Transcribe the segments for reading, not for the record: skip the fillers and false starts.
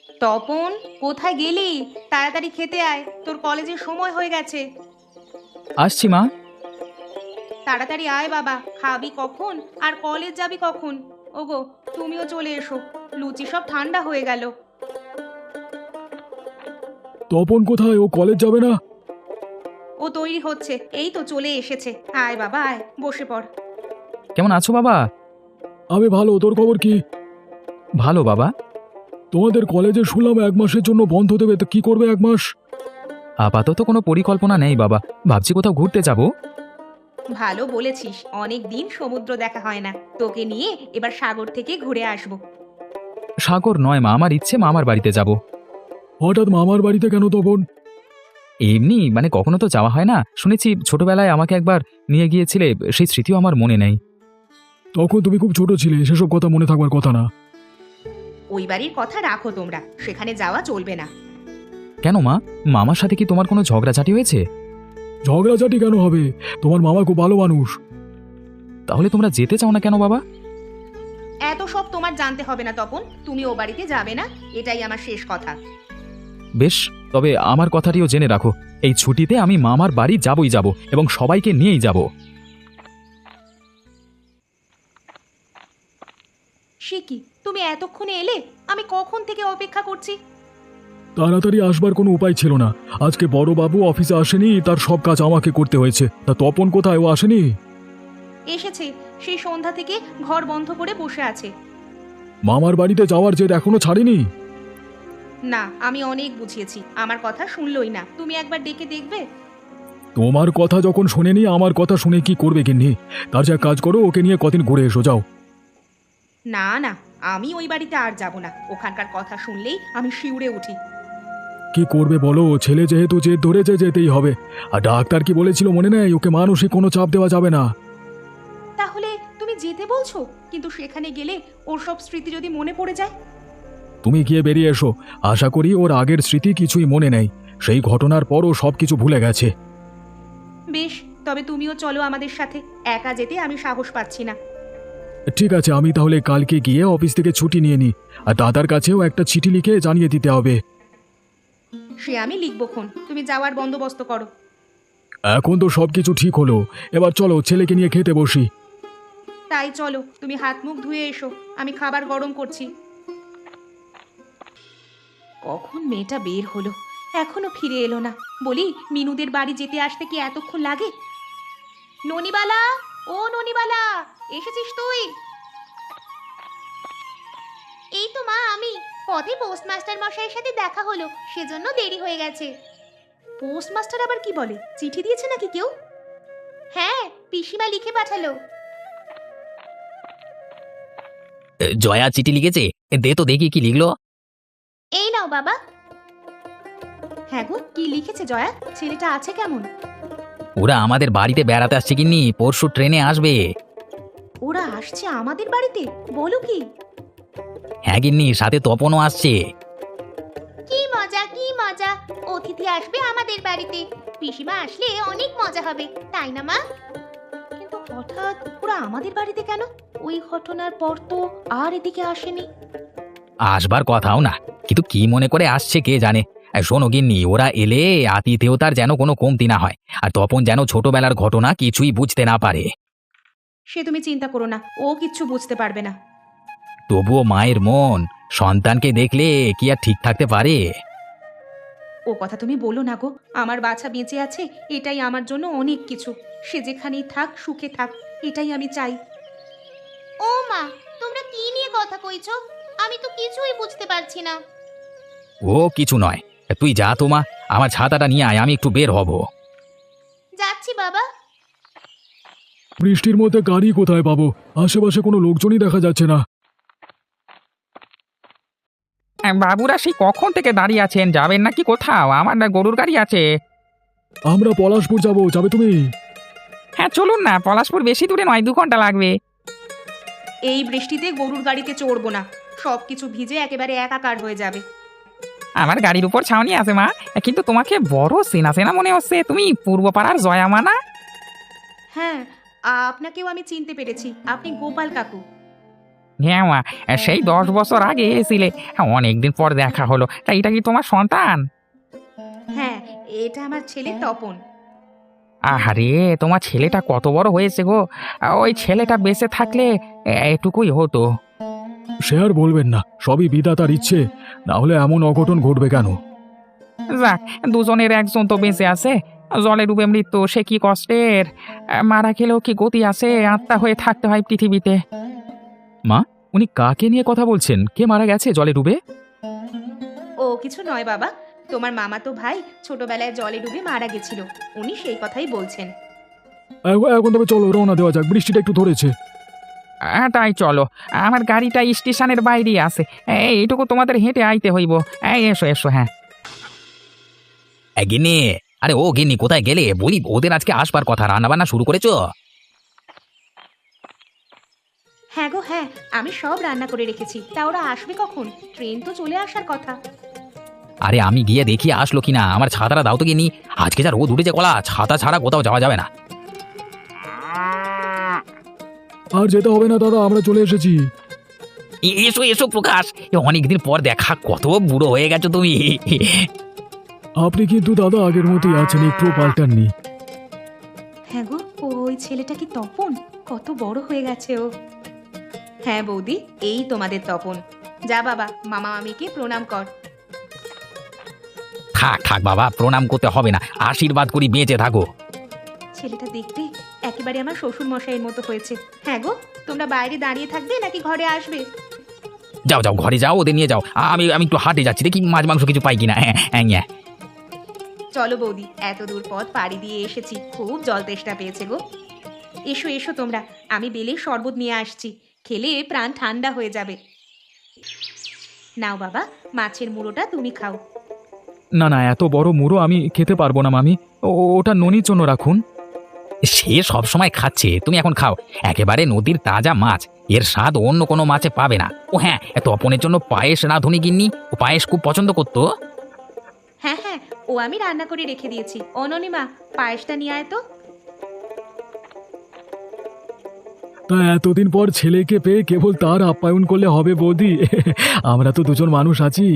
তপন, কোথায় গেলি? তাড়াতাড়ি খেতে আয়, তোর কলেজের সময় হয়ে গেছে। আসছি মা। তাড়াতাড়ি আয় বাবা, খাবি কখন আর কলেজ যাবি কখন? ওগো, তুমিও চলে এসো, লুচি সব ঠান্ডা হয়ে গেল। তপন কোথায়? ও কলেজ যাবে না? ও তৈরি হচ্ছে, এই তো চলে এসেছে। আয় বাবা আয়, বসে পড়। কেমন আছো বাবা? আমি ভালো, তোর খবর কি? ভালো বাবা। তোমাদের কলেজে শুনলাম 1 মাসের জন্য বন্ধ দেবে, তো কি করবে 1 মাস? আপাতত কোনো পরিকল্পনা নেই বাবা, ভাবছি কোথাও ঘুরতে যাব। ভালো বলেছিস, অনেক দিন সমুদ্র দেখা হয় না, তোকে নিয়ে এবার সাগর থেকে ঘুরে আসবো। সাগর নয় মা, আমার ইচ্ছে মামার বাড়িতে যাব। হঠাৎ মামার বাড়িতে কেন তপন? এমনি মানে কখনো তো যাওয়া হয় না, শুনেছি ছোটবেলায় আমাকে একবার নিয়ে গিয়েছিলে, সেই স্মৃতিও আমার মনে নেই। তখন তুমি খুব ছোট ছিলে, সেসব কথা মনে থাকবার কথা না। ওই বাড়ির কথা রাখো তোমরা, সেখানে যাওয়া চলবে না। কেন মা, মামার সাথে কি তোমার কোনো ঝগড়াঝাটি হয়েছে? ঝগড়াঝাটি কেন হবে? তোমার মামা খুব ভালো মানুষ। তাহলে তোমরা যেতে চাও না কেন বাবা? এত সব তোমার জানতে হবে না তপন, তুমি ও বাড়িতে যাবে না, এটাই আমার শেষ কথা। বেশ, তবে আমার কথাটিও জেনে রাখো, এই ছুটিতে আমি মামার বাড়ি যাবই যাব এবং সবাইকে নিয়েই যাব। সে কি, তুমি এতক্ষণে এলে? আমি কখন থেকে অপেক্ষা করছি। তাড়াতাড়ি আসবার কোনো উপায় ছিল না। আজকে বড়বাবু অফিসে আসেনি, তার সব কাজ আমাকে করতে হয়েছে। তা তপন কোথায়? ও আসেনি? এসেছে, সেই সন্ধ্যা থেকে ঘর বন্ধ করে বসে আছে। মামার বাড়িতে যাওয়ার জেদ এখনো ছাড়েনি? না, আমি অনেক বুঝিয়েছি, আমার কথা শুনলই না। তুমি একবার ডেকে দেখবে? তোমার কথা যখন শোনেনি, আমার কথা শুনে কি করবে গিন্নি? তার যা কাজ করো, ওকে নিয়ে কদিন ঘুরে এসো, যাও। না না, আমি ওই বাড়িতে আর যাব না, ওখানকার কথা শুনলেই আমি শিউরে উঠি। কি করবে বলো? ছেলে যেহেতু জেদ ধরেছে, যেতেই হবে। আর ডাক্তার কি বলেছিল মনে নেই? ওকে মানসিক কোনো চাপ দেওয়া যাবে না। তাহলে তুমি যেতে বলছো, কিন্তু সেখানে গেলে ওর সব স্মৃতি যদি মনে পড়ে যায়? তুমি গিয়ে বেরিয়ে এসো। আশা করি ওর আগের স্মৃতি কিছুই মনে নেই। সেই ঘটনার পরও সবকিছু ভুলে গেছে। বেশ, তবে তুমিও চলো আমাদের সাথে, একা যেতে আমি সাহস পাচ্ছি না। ঠিক আছে, আমি তাহলে কালকে গিয়ে অফিস থেকে ছুটি নিয়ে নিই। আর দাদার কাছেও একটা চিঠি লিখে জানিয়ে দিতে হবে। সে আমি লিখবক্ষণ, তুমি যাওয়ার বন্দোবস্ত করো। এখন তো সবকিছু ঠিক হলো, এবার চলো ছেলেকে নিয়ে খেতে বসি। তাই চলো, তুমি হাত মুখ ধুয়ে এসো, আমি খাবার গরম করছি। কখন মেয়েটা বের হলো, এখনো ফিরে এলো না। বলি, মিনুদের বাড়ি যেতে আসতে কি এতক্ষণ লাগে? ননিবালা, ও ননিবালা, এসেছিস তুই? এই তো মা আমি, পথে পোস্টমাস্টার মশাইয়ের সাথে দেখা হলো, সেজন্য দেরি হয়ে গেছে। পোস্টমাস্টার আবার কি বলে? চিঠি দিয়েছে নাকি কেউ? হ্যাঁ, পিসিমা লিখে পাঠালো। জয়া চিঠি লিখেছে? দে তো দেখি কি লিখলো। এই নাও বাবা। হ্যাঁ গো, কি লিখেছে জয়া? ছেলেটা আছে কেমন? ওরা আমাদের বাড়িতে বেড়াতে আসছে কিন্নি, পরশু ট্রেনে আসবে। ওরা আসছে আমাদের বাড়িতে? বলো কি? হ্যাঁ গিন্নি, সাথে তপনও আসছে। কি মজা কি মজা, অতিথি আসবে আমাদের বাড়িতে। পিসিমা আসলে অনেক মজা হবে, তাই না মা? কিন্তু হঠাৎ ওরা আমাদের বাড়িতে কেন? ওই ঘটনার পর তো আর এদিকে আসেনি। আসবার কথাও না, কিন্তু কি মনে করে আসছে কে জানে। শোনো গিন্নি, ওরা এলে আতিথেয়তার যেন কোনো কমতি না হয়, আর তপন যেন ছোটবেলার ঘটনা কিছুই বুঝতে না পারে। সে তুমি চিন্তা করো না, ও কিচ্ছু বুঝতে পারবে না। তবুও মায়ের মন সন্তানকে দেখলে কি আর ঠিক থাকতে পারে? ও কথা তুমি বলো না গো, আমার বাছা বেঁচে আছে, এটাই আমার জন্য অনেক কিছু। সে যেখানেই থাক, সুখে থাক, এটাই আমি চাই। ও মা, তোমরা কি নিয়ে কথা কইছো? আমি তো কিছুই বুঝতে পারছি না। ও কিছু নয়, তুই যা তো মা, আমার ছাতাটা নিয়ে আয়, আমি একটু বের হব। যাচ্ছি বাবা। বৃষ্টির মধ্যে গাড়ি কোথায় পাবো? আশেপাশে কোনো লোকজনই দেখা যাচ্ছে না। বাবুরা সেই কখন থেকে দাঁড়িয়ে আছেন, যাবেন নাকি কোথাও? আমার না গরুর গাড়ি আছে। আমরা পলাশপুর যাবো, যাবে তুমি? হ্যাঁ চলুন না, পলাশপুর বেশি দূরে নয়, 2 ঘন্টা লাগবে। এই বৃষ্টিতে গরুর গাড়িতে চড়বো না, সবকিছু ভিজে একেবারে একাকার হয়ে যাবে। আমার গাড়ির উপর ছাউনি আছে মা, কিন্তু তোমাকে বড় সেনা সেনা মনে হচ্ছে। তুমি পূর্বপাড়ার জয়া মা না? হ্যাঁ, আপনাকেও আমি চিনতে পেরেছি, আপনি গোপাল কাকু। হ্যাঁ মা, সেই 10 বছর আগে এসেছিলে, অনেকদিন পর দেখা হলো। তা এটা কি তোমার সন্তান? হ্যাঁ, এটা আমার ছেলে তপন। আহারে, তোমার ছেলেটা কত বড় হয়েছে গো! ওই ছেলেটা বেঁচে থাকলে এটুকুই হতো। সে আর বলবেন না, সবই বিধাতার ইচ্ছে, না হলে এমন অঘটন ঘটবে কেন? যাক, দুজনের একজন তো বেঁচে আছে। জলে ডুবে মৃত্যু, সে কি কষ্টের! মারা গেলেও কি গতি আছে? আত্মা হয়ে থাকতে হয় পৃথিবীতে। মা, উনি কাকে নিয়ে কথা বলছেন? কে মারা গেছে জলে ডুবে? ও কিছু নয় বাবা, তোমার মামাতো ভাই ছোটবেলায় জলে ডুবে মারা গেছিল, উনি সেই কথাই বলছেন। এখন তবে চলো রওনা দেওয়া যাক, বৃষ্টিটা একটু ধরেছে। তাই চলো, আমার গাড়িটা স্টেশনের বাইরে আছে। এইটুকু তোমাদের হেঁটে আইতে হইব। এসো এসো। হ্যাঁ, গিন্নি, আরে ও গিন্নি, কোথায় গেলে? বলি, ওদের আজকে আসবার কথা, রান্না বান্না শুরু করেছো? হ্যাঁ গো হ্যাঁ, আমি সব রান্না করে রেখেছি। তা ওরা আসবে কখন? ট্রেন তো চলে আসার কথা। আরে আমি গিয়ে দেখি আসলো কিনা। আমার ছাতাটা দাও তো গিন্নি, আজকে যা রোদ উঠেছে কলা, ছাতা ছাড়া কোথাও যাওয়া যাবে না। আর যেতে হবে না দাদা, আমরা চলে এসেছি। এসো এসো প্রকাশ, অনেকদিন পর দেখা, কত বুড়ো হয়ে গেছো তুমি। আপনি কিন্তু দাদা আগের মতোই আছেন, একটু পাল্টাননি। হ্যাঁ গো, ওই ছেলেটা কি তপন? কত বড় হয়ে গেছে ও। হ্যাঁ বৌদি, এই তোমাদের তপন। যা বাবা, মামা মামিকে প্রণাম কর। থাক থাক বাবা, প্রণাম করতে হবে না, আশীর্বাদ করি বেঁচে থাকো। ছেলেটা দেখতে একেবারে আমার শ্বশুর মশাইয়ের মতো হয়েছে। হ্যাঁ গো, তোমরা বাইরে দাঁড়িয়ে থাকবে নাকি ঘরে আসবে? যাও যাও, ঘরে যাও, ওদের নিয়ে যাও। আমি আমি একটু হাটে যাচ্ছি, দেখি মাছ মাংস কিছু পাই কিনা। হ্যাঁ হ্যাঁ। চলো বৌদি, এত দূর পথ পাড়ি দিয়ে এসেছি, খুব জল তেষ্টা পেয়েছে গো। এসো এসো তোমরা, আমি বেলের শরবত নিয়ে আসছি, খেলে প্রাণ ঠান্ডা হয়ে যাবে। নাও বাবা, মাছের মুড়োটা তুমি খাও। না না, এত বড় মুড়ো আমি খেতে পারবো না মামি। ওটা ননির জন্য রাখুন। সে সব সময় খাচ্ছে, তুমি এখন খাও। একেবারে নদীর তাজা মাছ, এর স্বাদ অন্য কোনো মাছে পাবে না। ও হ্যাঁ, তপনের জন্য পায়েস রাঁধুনি গিন্নি, ও পায়েস খুব পছন্দ করতো। হ্যাঁ হ্যাঁ, ও আমি রান্না করে রেখে দিয়েছি। অননিমা, পায়েসটা নিয়ে আয় তো। তা এতদিন পর ছেলেকে পেয়ে কেবল তার আপ্যায়ন করলে হবে বৌদি? আমরা তো দুজন মানুষ আছি।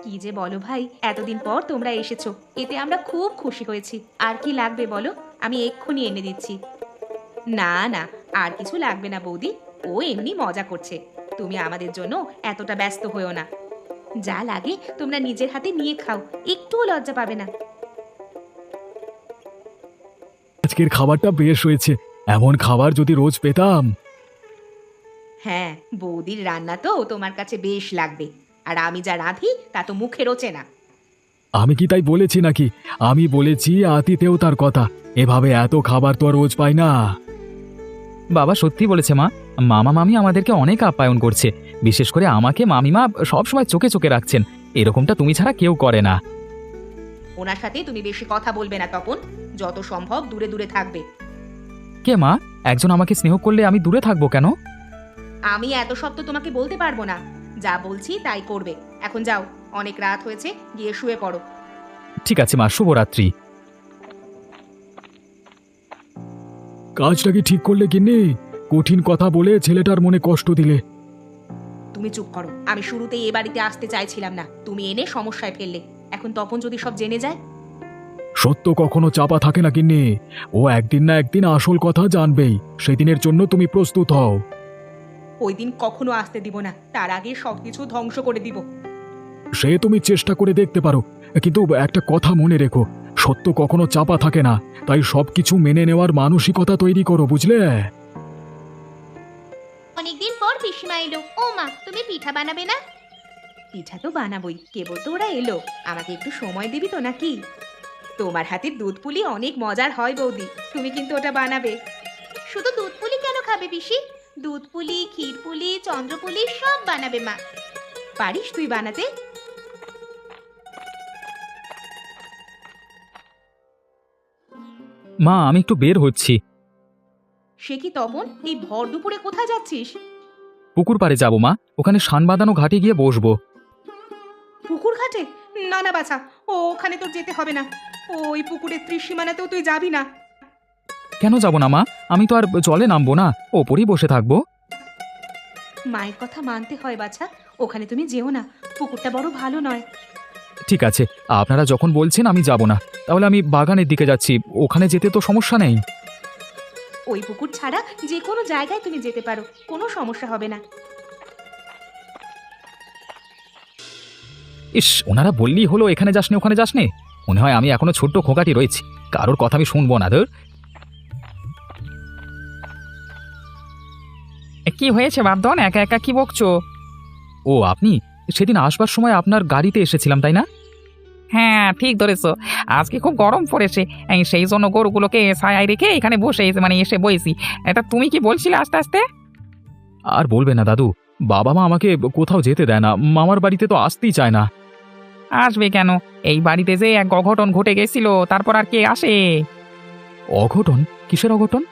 কি যে বলো ভাই, এতদিন পর তোমরা এসেছো, এতে আমরা খুব খুশি হয়েছি। আর কি লাগবে বলো, আমি এক্ষুনি এনে দিচ্ছি। না না, আর কিছু লাগবে না বৌদি, ও এমনি মজা করছে। তুমি আমাদের জন্য এতটা ব্যস্ত হয়েও না। যা লাগে তোমরা নিজের হাতে নিয়ে খাও, একটুও লজ্জা পাবে না। আজকের খাবারটা বেশ হয়েছে, এমন খাবার যদি রোজ পেতাম। হ্যাঁ, বৌদির রান্না তো তোমার কাছে বেশ লাগবে, আর আমি যা রাঁধি তা তো মুখে রোচে না। আমি কি তাই বলেছি নাকি? আমি বলেছি আতিথেও তার কথা, এভাবে এত খাবার তো আর রোজ পাই না। বাবা সত্যি বলেছে মা, মামা মামি আমাদেরকে অনেক আপ্যায়ন করছে। বিশেষ করে আমাকে মামিমা সবসময় চোখে চোখে রাখছেন। এরকমটা তুমি ছাড়া কেউ করে না। ওনার সাথে তুমি বেশি কথা বলবে না তপন, যত সম্ভব দূরে দূরে থাকবে। কে মা, একজন আমাকে স্নেহ করলে আমি দূরে থাকবো কেন? আমি এত সব তো তোমাকে বলতে পারবো না, যা বলছি তাই করবে। এখন যাও, অনেক রাত হয়েছে, গিয়ে শুয়ে পড়ো। ঠিক আছে মা, শুভরাত্রি। কাজটা কি ঠিক করলে কিন্নি? কঠিন কথা বলে ছেলেটার মনে কষ্ট দিলে। তুমি চুপ করো, আমি শুরুতেই এ বাড়িতে আসতে চাইছিলাম না, তুমি এনে সমস্যায় ফেললে। এখন তপন যদি সব জেনে যায়? সত্য কখনো চাপা থাকে না কিন্নি, ও একদিন না একদিন আসল কথা জানবেই, সেদিনের জন্য তুমি প্রস্তুত হও। ওই দিন কখনো আসতে দিব না, তার আগে সবকিছু ধ্বংস করে দিব। সে তুমি চেষ্টা করে দেখতে পারো, কিন্তু একটা কথা মনে রেখো, সত্য কখনো চাপা থাকে না, তাই সবকিছু মেনে নেওয়ার মানসিকতা তৈরি করো, বুঝলে? অনেকদিন পর পিসিমা এলো। ও মা, তুমি পিঠা বানাবে না? পিঠা তো বানাবোই, কেবল তো ওরা এলো, আমাকে একটু সময় দিবি তো নাকি? তোমার হাতের দুধ পুলি অনেক মজার হয় বৌদি, তুমি কিন্তু ওটা বানাবে। শুধু দুধ পুলি কেন খাবে পিসি? দুধ পুলি, ক্ষীর পুলি, চন্দ্র পুলি সব বানাবে মা। পারিস তুই বানাতে? মা, আমি একটু বের হচ্ছি। সে কি তপন, এই ভর দুপুরে কোথায় যাচ্ছিস? পুকুর পাড়ে যাবো মা, ওখানে শান বাঁধানো ঘাটে গিয়ে বসবো। পুকুর ঘাটে? না না বাছা, ওখানে তোর যেতে হবে না, ওই পুকুরের ত্রিসীমানাতেও তুই যাবি না। কেন যাব না মা? আমি তো আর জলে নামবো না, ওপরেই বসে থাকবো। মায়ের কথা মানতে হয় বাছা। ওখানে তুমি যেও না, পুকুরটা বড় ভালো নয়। ঠিক আছে, আপনারা যখন বলছেন আমি যাব না। তাহলে আমি বাগানের দিকে যাচ্ছি, ওখানে যেতে তো সমস্যা নেই। ওই পুকুর ছাড়া যে কোনো জায়গায় তুমি যেতে পারো, কোনো সমস্যা হবে না। ইস, ওনারা বললেই হলো এখানে যাস নে ওখানে যাস নে। মনে হয় আমি এখনো ছোট্ট খোকাটি রয়েছি, কারোর কথা আমি শুনবো না। ধর, কি হয়েছে বাপধন, একা একা কি বকছো? ও আপনি সেদিন আসবার সময় আপনার গাড়িতে এসেছিলাম তাই না? হ্যাঁ ঠিক ধরেছো, আজকে খুব গরম পড়েছে, সেই জন্য গরুগুলোকে ছায়ায় রেখে এখানে বসে এসে বইছি। এটা তুমি কি বলছিলে আস্তে আস্তে? আর বলবে না দাদু, বাবা মা আমাকে কোথাও যেতে দেয় না, মামার বাড়িতে তো আসতেই চায় না। আসবে কেন? এই বাড়িতে যে এক অঘটন ঘটে গেছিল, তারপর আর কে আসে? অঘটন? কিসের অঘটন?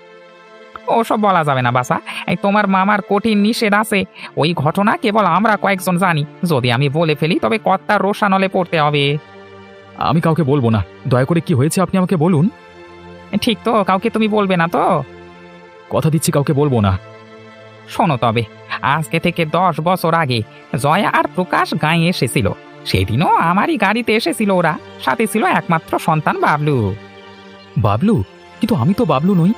ওসব বলা যাবে না বাসা, এই তোমার মামার কঠিন নিষেধ আছে। ওই ঘটনা কেবল আমরা কয়েকজন জানি, যদি আমি বলে ফেলি তবে কর্তার রোষানলে পড়তে হবে। আমি কাউকে বলবো না, দয়া করে কি হয়েছে আপনি আমাকে বলুন। ঠিক তো, কাউকে তুমি বলবে না তো? কথা দিচ্ছি কাউকে বলবো না। শোনো তবে, আজকে থেকে 10 বছর আগে জয়া আর প্রকাশ গাঁয়ে এসেছিল। সেদিনও আমারই গাড়িতে এসেছিল ওরা, সাথে ছিল একমাত্র সন্তান বাবলু। বাবলু? কিন্তু আমি তো বাবলু নই।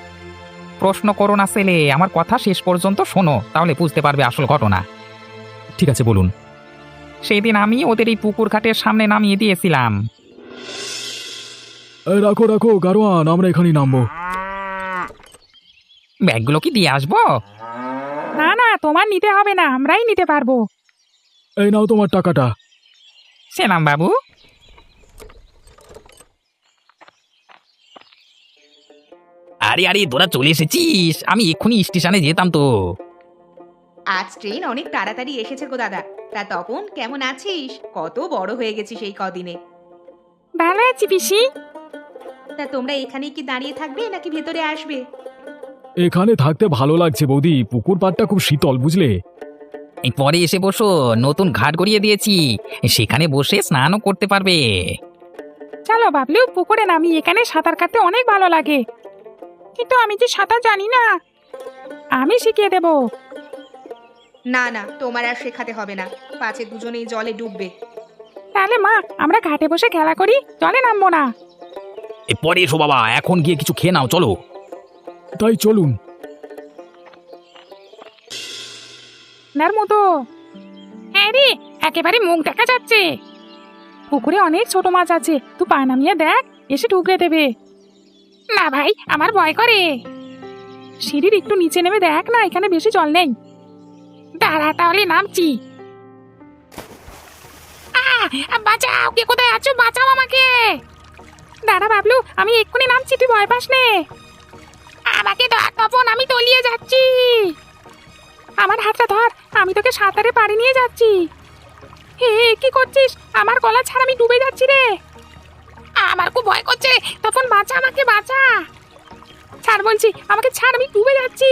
প্রশ্ন করো না ছেলে, আমার কথা শেষ পর্যন্ত শোনো, তাহলে বুঝতে পারবে আসল ঘটনা। ঠিক আছে বলুন। সেদিন আমি ওদের এই পুকুর ঘাটের সামনে নামিয়ে দিয়েছিলাম। রাখো রাখো গারোয়ান, আমরা এখানেই নামবো। ব্যাগগুলো কি দিয়ে আসবো? না না, তোমার নিতে হবে না, আমরাই নিতে পারবো। এই নাও তোমার টাকাটা। সেলাম বাবু। আরে আরে, তোরা চলে এসেছিস, আমি এক্ষুনি স্টেশনে যেতাম তো। আজ ট্রেন অনেক তাড়াতাড়ি এসেছে গো দাদা। তা তপন, কেমন আছিস? কত বড় হয়ে গেছিস এই কদিনে। ভালো আছি পিসি। তা তোমরা এখানেই কি দাঁড়িয়ে থাকবে নাকি ভেতরে আসবে? এখানে থাকতে ভালো লাগছে বৌদি, পুকুর পাড়টা খুব শীতল বুঝলে। এই পরে এসে বসো, নতুন ঘাট গড়িয়ে দিয়েছি, সেখানে বসে স্নানও করতে পারবে। চলো বাবলু, পুকুরে নামি, এখানে সাঁতার কাটতে অনেক ভালো লাগে। কিন্তু আমি যে সাঁতার জানি না। আমি শিখিয়ে দেব। না না, তোমার আর শেখাতে হবে না, পাছে দুজনেই জলে ডুববে। তাহলে মা, আমরা ঘাটে বসে খেলা করি, জলে নামবো না। এ পরে এসো বাবা, এখন গিয়ে কিছু খেয়ে নাও, চলো। তাই চলুন। নার মতো। হ্যাঁ রে, একেবারে মুখ দেখা যাচ্ছে। পুকুরে অনেক ছোট মাছ আছে, তুই পা নামিয়ে দেখ, এসে ঢুকে দেবে। না ভাই, আমার ভয় করে। সিঁড়ির একটু নিচে নেমে দেখ না, এখানে বেশি জল নেই। দাঁড়া, তাহলে নামছি। বাঁচাও, কে কোথায় আছো? বাঁচাও আমাকে। দাঁড়া বাবলু, আমি এক্ষুনি নামছি, তুই ভয় পাস নে। আমাকে ধর তপন, আমি তলিয়ে যাচ্ছি। আমার হাতটা ধর, আমি তোকে সাঁতারে পাড়ি নিয়ে যাচ্ছি। হে, কি করছিস? আমার গলা ছাড়, আমি ডুবে যাচ্ছি রে। আমার খুব ভয় করছে, তপন বাঁচা, আমাকে বাঁচা। ছাড় বলছি, আমাকে ছাড়, আমি ডুবে যাচ্ছি।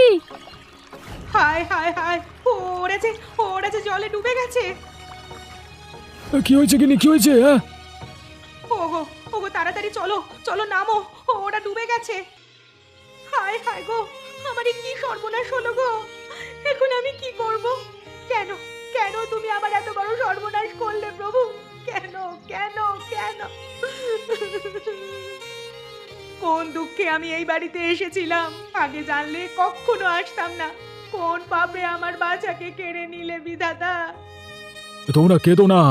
হায় হায় হায়, ওড়েছে ওড়েছে, জলে ডুবে গেছে। কি হয়েছে কিনি, কি হয়েছে? হ্যাঁ, ওগো ওগো, তাড়াতাড়ি চলো চলো, নামো, ওরা ডুবে গেছে। হায় হায় গো, আমারই কি সর্বনাশ হলো গো। এখন আমি কি করব? কেন কেন তুমি আমার এত বড় সর্বনাশ করলে প্রভু? কেন কেন কেন? কোন দুঃখে আমি এই বাড়িতে এসেছিলাম, আগে জানলে কখনো আসতাম না। কোন পাপে আমার বাচ্চাকে কেড়ে নিলে বিধাতা? তোমরা কেঁদো না,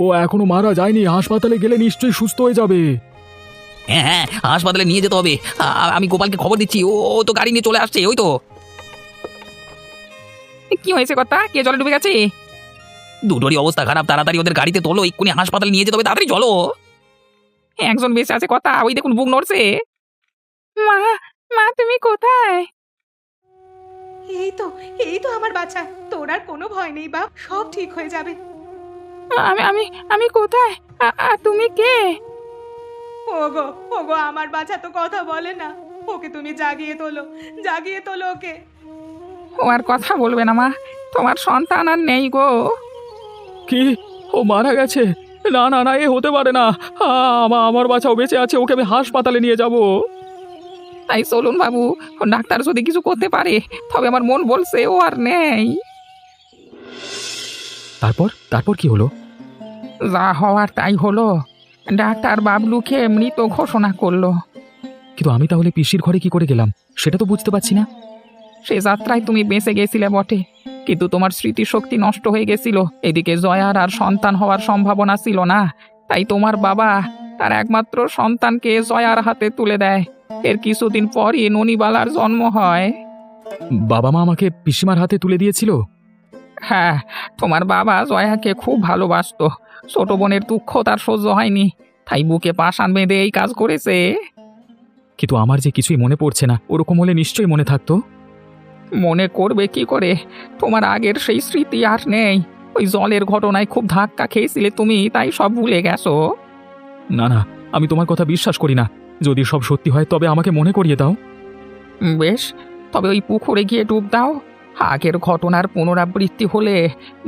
ও এখনো মারা যায়নি, হাসপাতালে গেলে নিশ্চয়ই সুস্থ হয়ে যাবে। হ্যাঁ হ্যাঁ, হাসপাতালে নিয়ে যেতে হবে। আমি গোপালকে খবর দিচ্ছি, ও তো গাড়ি নিয়ে চলে আসছে, ওই তো। কি হয়েছে কথা? কে জলে ডুবে গেছে? দুটোরই অবস্থা খারাপ, তাড়াতাড়ি ওদের গাড়িতে তোলো, এক্ষুনি হাসপাতালে নিয়ে যেতে হবে, তাড়াতাড়ি চলো। একজন বেঁচে আছে কথা, ওই দেখুন বুক নড়ছে। মা, মা তুমি কোথায়? এই তো আমার বাচ্চা, তোর আর কোনো ভয় নেই বাপ, সব ঠিক হয়ে যাবে। আমি আমি আমি কোথায়? তুমি কে? ওগো ওগো, আমার বাচ্চা তো কথা বলে না, ওকে তুমি জাগিয়ে তোলো ওকে। ও আর কথা বলবে না মা, তোমার সন্তান আর নেই গো। কি, ও মারা গেছে? না না না, এ হতে পারে না। আমার বাচ্চাও বেঁচে আছে, ওকে আমি হাসপাতালে নিয়ে যাব। তাই চলুন বাবু, ডাক্তার যদি কিছু করতে পারে, তবে আমার মন বলছে ও আর নেই। তারপর তারপর কি হলো? যা হওয়ার তাই হলো, ডাক্তার বাবলুকে মৃত ঘোষণা করলো। কিন্তু আমি তাহলে পিসির ঘরে কি করে গেলাম সেটা তো বুঝতে পারছি না। সে যাত্রায় তুমি বেঁচে গেছিলে বটে, কিন্তু তোমার স্মৃতিশক্তি নষ্ট হয়ে গেছিল। এদিকে জয়ার আর সন্তান হওয়ার সম্ভাবনা ছিল না, তাই তোমার বাবা তার একমাত্র সন্তানকে জয়ার হাতে তুলে দেয়। এর কিছুদিন পরই ননিবালার জন্ম হয়। বাবা মা আমাকে পিসিমার হাতে তুলে দিয়েছিল? হ্যাঁ, তোমার বাবা জয়াকে খুব ভালোবাসতো। ছোট বোনের দুঃখ তার সহ্য হয়নি, তাই বুকে পাষাণ বেঁধে এই কাজ করেছে। কিন্তু আমার যে কিছুই মনে পড়ছে না, ওরকম হলে নিশ্চয়ই মনে থাকতো। মনে করবে কি করে? তোমার আগের সেই স্মৃতি আর নেই। ওই জলের ঘটনায় খুব ধাক্কা খেয়েছিলে তুমি, তাই সব ভুলে গেছো। না না, আমি তোমার কথা বিশ্বাস করি না। যদি সব সত্যি হয় তবে আমাকে মনে করিয়ে দাও। বেশ, তবে ওই পুকুরে গিয়ে ডুব দাও। আগের ঘটনার পুনরাবৃত্তি হলে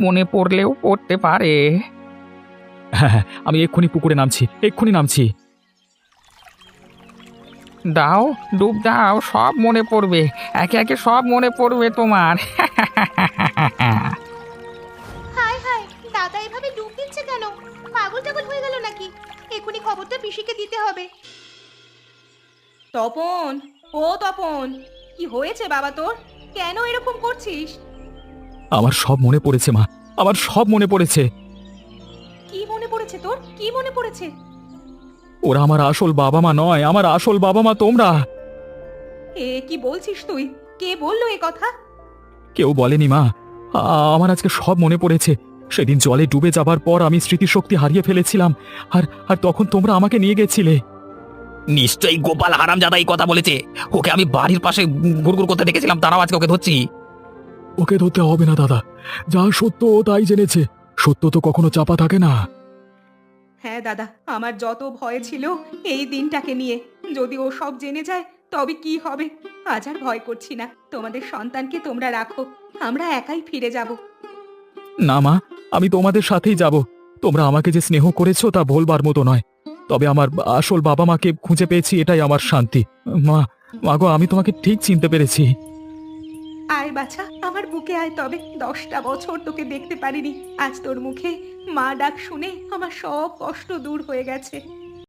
মনে পড়লেও পড়তে পারে। হ্যাঁ হ্যাঁ, আমি এক্ষুনি পুকুরে নামছি, এক্ষুনি নামছি। দাও, ডুব দাও, সব মনে পড়বে। একে একে সব মনে পড়বে তোমার। হায় হায়, দাদা এভাবে ডুব দিচ্ছে কেন? পাগল টাগল হয়ে গেল নাকি? এক্ষুনি খবরটা পিসিকে দিতে হবে। তপন, ও তপন, কি হয়েছে বাবা তোর? কেন এরকম করছিস? আমার সব মনে পড়েছে মা, আমার সব মনে পড়েছে। কি মনে পড়েছে তোর? কি মনে পড়েছে? ওরা আমার আসল বাবা মা নয়, আমার আসল বাবা মা তোমরা। এ কি বলছিস তুই? কে বললো এ কথা? কেউ বলেনি মা। আমার আজকে সব মনে পড়েছে। সেদিন জলে ডুবে যাবার পর আমি স্মৃতিশক্তি হারিয়ে ফেলেছিলাম, আর আর তখন তোমরা আমাকে নিয়ে গেছিলে। নিশ্চয়ই গোপাল হারামজাদা এই কথা বলেছে। ওকে আমি বাড়ির পাশে গুড়গুড় করতে দেখেছিলাম, তারাও আজকে ওকে ধরছি। ওকে ধরতে হবে না দাদা, যা সত্য ও তাই জেনেছে। সত্য তো কখনো চাপা থাকে না। হ্যাঁ দাদা, আমার যত ভয় ছিল এই দিনটাকে নিয়ে। যদি ও সব জেনে যায় তবে কি হবে? আজ আর ভয় করছি না। তোমাদের সন্তানকে তোমরা রাখো, আমরা একাই ফিরে যাব। না মা, আমি তোমাদের সাথেই যাব। তোমরা আমাকে যে স্নেহ করেছো তা ভোলবার মতো নয়। তবে আমার আসল বাবা মাকে খুঁজে পেয়েছি, এটাই আমার শান্তি। মা, মাগো, আমি তোমাকে ঠিক চিনতে পেরেছি। আয় বাছা, আমার বুকে আয়। তবে 10টা বছর তোকে দেখতে পারিনি, আজ তোর মুখে মা ডাক শুনে আমার সব কষ্ট দূর হয়ে গেছে।